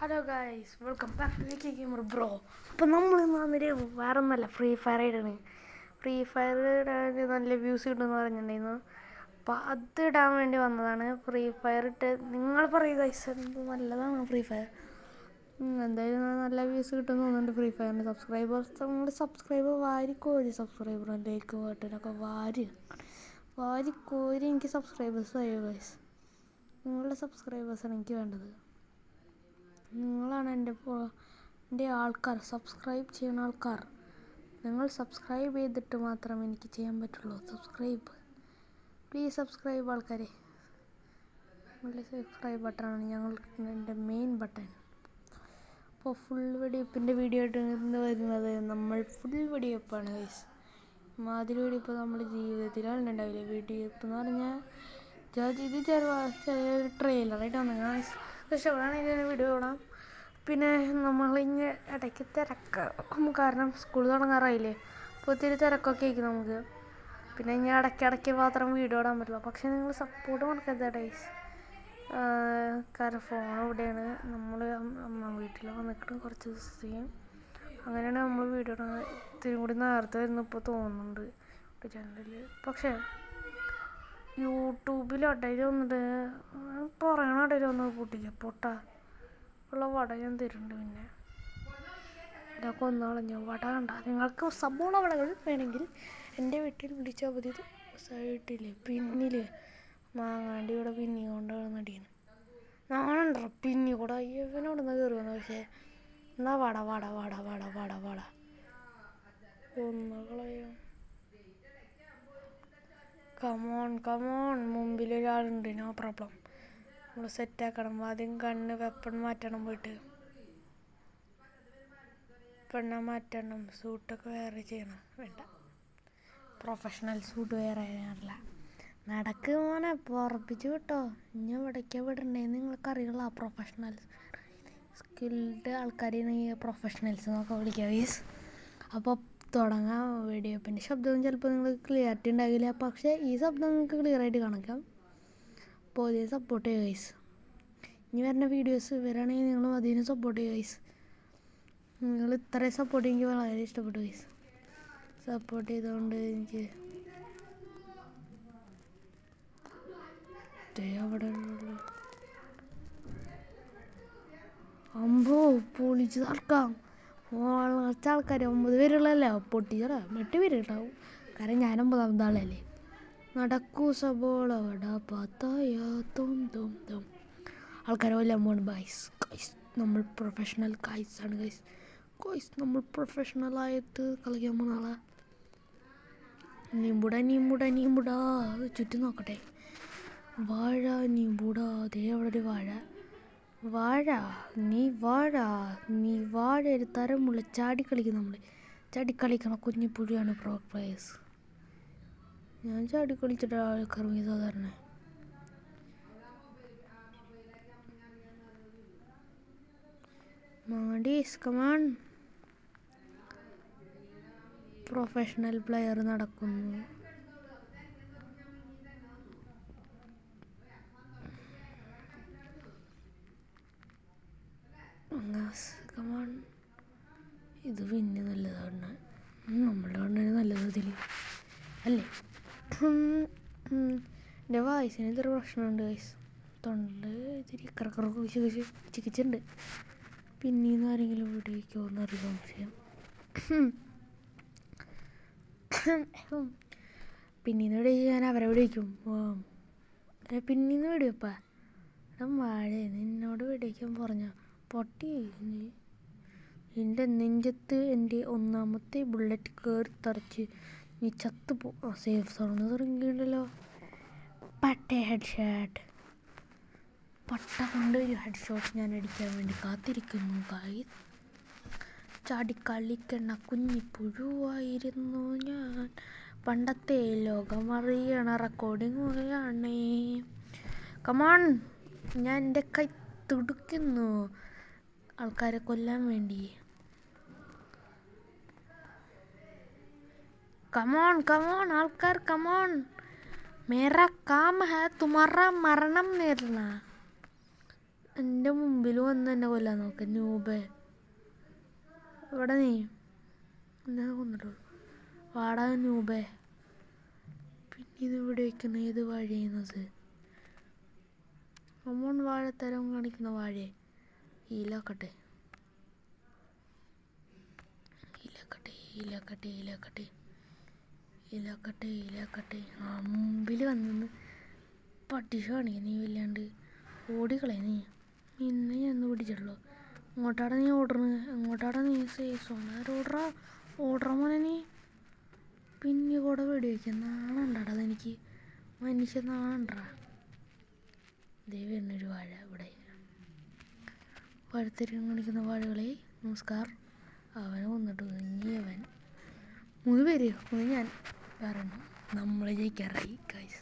Hello guys, welcome back to gamer bro. അപ്പോൾ നമ്മൾ വന്നിട്ട് വേറെ ഒന്നല്ല, ഫ്രീ ഫയർ ഇടാണ്. ഫ്രീ ഫയർ ഇടാൻ നല്ല വ്യൂസ് കിട്ടുമെന്ന് പറഞ്ഞിട്ടുണ്ടായിരുന്നു. അപ്പോൾ അത് ഇടാൻ വേണ്ടി വന്നതാണ്. ഫ്രീ ഫയർ ഇട്ട് നിങ്ങൾ പറയും ഗൈസ്, എന്ത് നല്ലതാണ് ഫ്രീ ഫയർ. എന്തായാലും നല്ല വ്യൂസ് കിട്ടുമെന്ന് തോന്നുന്നുണ്ട് ഫ്രീ ഫയറിൻ്റെ സബ്സ്ക്രൈബേഴ്സ്. നിങ്ങളുടെ സബ്സ്ക്രൈബർ വാരിക്കോരി സബ്സ്ക്രൈബർ ലൈക്ക് ബട്ടനൊക്കെ വാരിക്കോരി എനിക്ക് സബ്സ്ക്രൈബേഴ്സ് ആയോ ഗൈസ്. നിങ്ങളുടെ സബ്സ്ക്രൈബേഴ്സാണ് എനിക്ക് വേണ്ടത്. നിങ്ങളാണ് എൻ്റെ ആൾക്കാർ, സബ്സ്ക്രൈബ് ചെയ്യുന്ന ആൾക്കാർ. നിങ്ങൾ സബ്സ്ക്രൈബ് ചെയ്തിട്ട് മാത്രമേ എനിക്ക് ചെയ്യാൻ പറ്റുള്ളൂ. പ്ലീസ് സബ്സ്ക്രൈബ് ആൾക്കാരെ. നിങ്ങളുടെ സബ്സ്ക്രൈബ് ബട്ടണാണ് എൻ്റെ മെയിൻ ബട്ടൺ. അപ്പോൾ ഫുൾ വെടിവെപ്പിൻ്റെ വീഡിയോ ആയിട്ട് വരുന്നത് നമ്മൾ ഫുൾ വെടിവെപ്പാണ് ഗൈസ്. മാതിരി വെടിവെപ്പ് നമ്മൾ ജീവിതത്തിലാണ് ഉണ്ടാവില്ല. വെടിവെപ്പ് എന്ന് പറഞ്ഞാൽ ഇത് ചെറിയൊരു ട്രെയിലറായിട്ട് വന്നേക്കാം. ഇഷ്ടപ്പെടുകയാണെങ്കിൽ വീഡിയോ കാണാം. പിന്നെ നമ്മളിങ്ങനെ ഇടയ്ക്ക് തിരക്കും, കാരണം സ്കൂൾ തുടങ്ങാറായില്ലേ. അപ്പോൾ ഒത്തിരി തിരക്കൊക്കെ ആയിരിക്കും നമുക്ക്. പിന്നെ ഇങ്ങനെ ഇടയ്ക്കിടയ്ക്ക് മാത്രം വീഡിയോ ഇടാൻ പറ്റില്ല. പക്ഷേ നിങ്ങൾ സപ്പോർട്ട് കൊടുക്കരുത് ഡേയ്സ്. കാരണം ഫോൺ ഇവിടെയാണ്, നമ്മൾ അമ്മ വീട്ടിൽ വന്നിട്ട് കുറച്ച് ദിവസം അങ്ങനെയാണ് നമ്മൾ വീഡിയോ ഇടാൻ ഇത്തിരി കൂടി നേരത്തെ വരുന്നു ഇപ്പോൾ തോന്നുന്നുണ്ട് ചാനലിൽ. പക്ഷേ യൂട്യൂബിൽ ഇടയിൽ വന്നിട്ട് പറയണ ഇടയിൽ വന്ന് പൊട്ട ഉള്ള വട ഞാൻ തരുന്നുണ്ട്. പിന്നെ ഇതൊക്കെ ഒന്നാളഞ്ഞ വട കണ്ട നിങ്ങൾക്ക് സബോള വടകൾ വേണമെങ്കിൽ എൻ്റെ വീട്ടിൽ വിളിച്ചാൽ മതി. സൈഡില്ലേ പിന്നിൽ മാങ്ങാണ്ടി ഇവിടെ പിന്നി കൊണ്ടാണ് നടിയാണ്. നാണുണ്ടോ പിന്നി കൂടെ ഇവനോടൊന്ന് കയറി വന്നു. പക്ഷേ എന്നാ വട ഒന്നുകളയോ. കമോൺ മുമ്പിലൊരാളുണ്ട്, നോ പ്രോബ്ലം. നമ്മൾ സെറ്റാക്കണം. ആദ്യം കണ്ണ് വെപ്പൺ മാറ്റണം, പോയിട്ട് പെണ്ണ മാറ്റണം. സൂട്ടൊക്കെ വേറെ ചെയ്യണം. വേണ്ട, പ്രൊഫഷണൽ സൂട്ട് വേറെ ചെയ്യാറില്ല. നടക്ക് മോനെ, ഉറപ്പിച്ച് വിട്ടോ. ഇനി എവിടേക്കാണ് വിടണ്ടേന്ന് നിങ്ങൾക്കറിയില്ല. പ്രൊഫഷണൽ സ്കിൽഡ് ആൾക്കാരെയാണ് ഈ പ്രൊഫഷണൽസ് എന്നൊക്കെ വിളിക്കുക ഗൈസ്. അപ്പോൾ തുടങ്ങാം. വെടിവെപ്പിൻ്റെ ശബ്ദം ചിലപ്പോൾ നിങ്ങൾക്ക് ക്ലിയറിറ്റി ഉണ്ടാകില്ല, പക്ഷേ ഈ ശബ്ദം നിങ്ങൾക്ക് ക്ലിയറായിട്ട് കാണിക്കാം. അപ്പോൾ അതിന് സപ്പോർട്ട് ചെയ്യുക ഗൈസ്. ഇനി വരുന്ന വീഡിയോസ് വരാണെങ്കിൽ നിങ്ങളും അതിന് സപ്പോർട്ട് ചെയ്യുക ഗൈസ്. നിങ്ങൾ ഇത്രയും സപ്പോർട്ട് എനിക്ക് വളരെ ഇഷ്ടപ്പെട്ടു ഗൈസ്. സപ്പോർട്ട് ചെയ്തുകൊണ്ട് എനിക്ക് അവിടെ അമ്പോ പൊളിച്ച് തർക്കാം. കുറച്ച് ആൾക്കാർ 9 പേരുള്ളതല്ലേ, പൊട്ടിച്ചറ 8 പേര് ഉണ്ടാവും. കാരണം ഞാൻ 9ാമത്തെ ആളല്ലേ. നടക്കൂ സബോള വട പാത്തായ ആൾക്കാരെ വല്ലതും പോണ് ബൈസ്. നമ്മൾ പ്രൊഫഷണൽ ആണ് ഗൈസ്. നമ്മൾ പ്രൊഫഷണലായിട്ട് കളിക്കാൻ പോകുന്ന ആളാ. നീമ്പുടാ ചുറ്റും നോക്കട്ടെ. വാഴ നീമ്പുടാ. അതേ അവിടെ ഒരു വാഴ ഒരു തരമുള്ള ചാടിക്കളിക്കും. നമ്മൾ ചാടിക്കളിക്കണം. കുഞ്ഞിപ്പുഴിയാണ് പ്രോ പ്ലേയേഴ്സ്. ഞാൻ ചാടിക്കളിച്ചിട്ട് ആൾക്കാർ സാധാരണ മാഡീസ് കമാൺ. പ്രൊഫഷണൽ പ്ലെയർ നടക്കുന്നു. കമാൺ. ഇത് പിന്നെ നല്ലതാണ്. നമ്മളുടെ കണ്ണന് നല്ലത് ഇതിൽ അല്ലേ. എൻ്റെ വായിസിന് ഇത്ര പ്രശ്നമുണ്ട് ഗൈസ്. തൊണ്ട ഇത്തിരി ചികിച്ചുണ്ട്. പിന്നീന്ന് ആരെങ്കിലും വിടിയിക്കോ എന്നൊരു സംശയം. പിന്നീന്ന് വിടിയിച്ച് ഞാൻ അവരെ വിടിയിക്കും. പിന്നീന്ന് വിടിയപ്പാ വാഴ നിന്നോട് വിടിയിക്കാൻ പറഞ്ഞ പൊട്ടി. എൻ്റെ നെഞ്ചത്ത് എൻ്റെ 1ാമത്തെ ബുള്ളറ്റ് കയറി തറച്ച് നീ ചത്തുപോ. Safe zone തുടങ്ങിയിട്ടുണ്ടല്ലോ. പട്ട കൊണ്ട് ഒരു ഹെഡ് ഷോട്ട് ഞാൻ അടിക്കാൻ വേണ്ടി കാത്തിരിക്കുന്നു. ചാടിക്കളിക്കണ കുഞ്ഞിപ്പുഴുവായിരുന്നു ഞാൻ. പണ്ടത്തെ ലോകമറിയണ റെക്കോർഡിങ് പോലെയാണ്. കമോൺ. ഞാൻ എൻ്റെ കൈ തുടുക്കുന്നു ആൾക്കാരെ കൊല്ലാൻ വേണ്ടി. കമോൺ ആൾക്കാർ കമോൺ. മേരാ കാം ഹൈ തുമാറാ മരണം നേടണ. എൻ്റെ മുമ്പിൽ വന്ന് എന്നെ കൊല്ലാൻ നോക്ക ന്യൂബേ. ഇവിടെ നീ എന്നെ കൊന്നിട്ടുള്ളൂ. വാടാ ന്യൂബേ. പിന്നെ ഇത് ഇവിടെ വയ്ക്കുന്ന ഏത് വാഴ ചെയ്യുന്നത്? അമ്മോൺ വാഴത്തരം കാണിക്കുന്ന വാഴയെ ഇലാക്കട്ടെ. ആ മുമ്പിൽ വന്നു പട്ടിഷ കാണിക്കുക. നീ വല്ലാണ്ട് ഓടിക്കളെ. നീ ഇന്ന് ഞാൻ പിടിച്ചിട്ടുള്ളൂ. എങ്ങോട്ടാടാ നീ ഓടണത്? എങ്ങോട്ടാടാ നീ? ഓടറ മോനെ നീ. പിന്നെ കൂടെ വെടി വയ്ക്കാൻ നാണുണ്ടാടാ എനിക്ക്. മനുഷ്യ നാണുണ്ടാ. ദൈവന്നൊരു വാഴ ഇവിടെ. വാഴത്തരം കാണിക്കുന്ന വാഴകളെ നമസ്കാരം. അവനെ കൊന്നിട്ട് ഇനി അവൻ 3 പേര് ഞാൻ വേറെ നമ്മൾ ജയിക്കാറായി ഗൈസ്.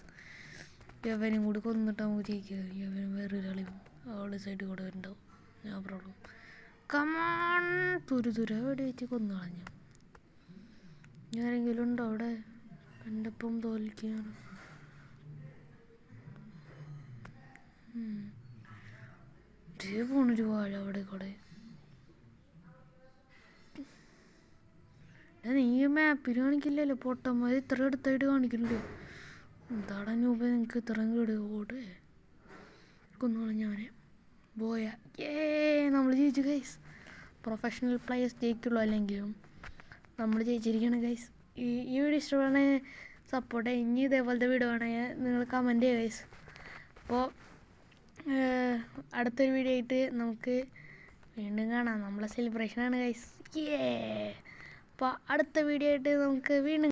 യവനും കൂടി കൊന്നിട്ട് നമുക്ക് ജയിക്കുക. യവനും വേറൊരാളും അവളുടെ സൈഡിൽ കൂടെ ഉണ്ടാവും. ഞാൻ പ്രോബ്ലം കമാൺ തുര വെടി വെച്ച് കൊന്നു കളഞ്ഞു. ആരെങ്കിലും ഉണ്ടോ അവിടെ എൻ്റെ ഒപ്പം തോൽക്കുകയാണ്? പോണൊരു വാഴ അവിടെ കൂടെ. നീ മാപ്പിൽ കാണിക്കില്ലല്ലോ പൊട്ടന്മാർ. ഇത്ര അടുത്തായിട്ട് കാണിക്കുന്നുണ്ട്. എന്താടാ ന്യൂബേ നിങ്ങൾക്ക് ഇത്രയും കേട്? ഓടേ കൊന്നോളാം ഞാനെ. പോയാ നമ്മൾ ജയിച്ചു ഗൈസ്. പ്രൊഫഷണൽ പ്ലേയേഴ്സ് ജയിക്കുള്ളൂ അല്ലെങ്കിലും നമ്മൾ ജയിച്ചിരിക്കുകയാണ് ഗൈസ്. ഈ വീഡിയോ ഇഷ്ടപ്പെടുകയാണെങ്കിൽ സപ്പോർട്ട് ചെയ്യുക. ഇനി ഇതേപോലത്തെ വീഡിയോ ആണെങ്കിൽ നിങ്ങൾ കമൻറ്റ് ചെയ്യുക ഗൈസ്. അപ്പോൾ അടുത്തൊരു വീഡിയോ ആയിട്ട് നമുക്ക് വീണ്ടും കാണാം. നമ്മളെ സെലിബ്രേഷനാണ് ഗൈസ്. അപ്പോൾ അടുത്ത വീഡിയോ ആയിട്ട് നമുക്ക് വീണ്ടും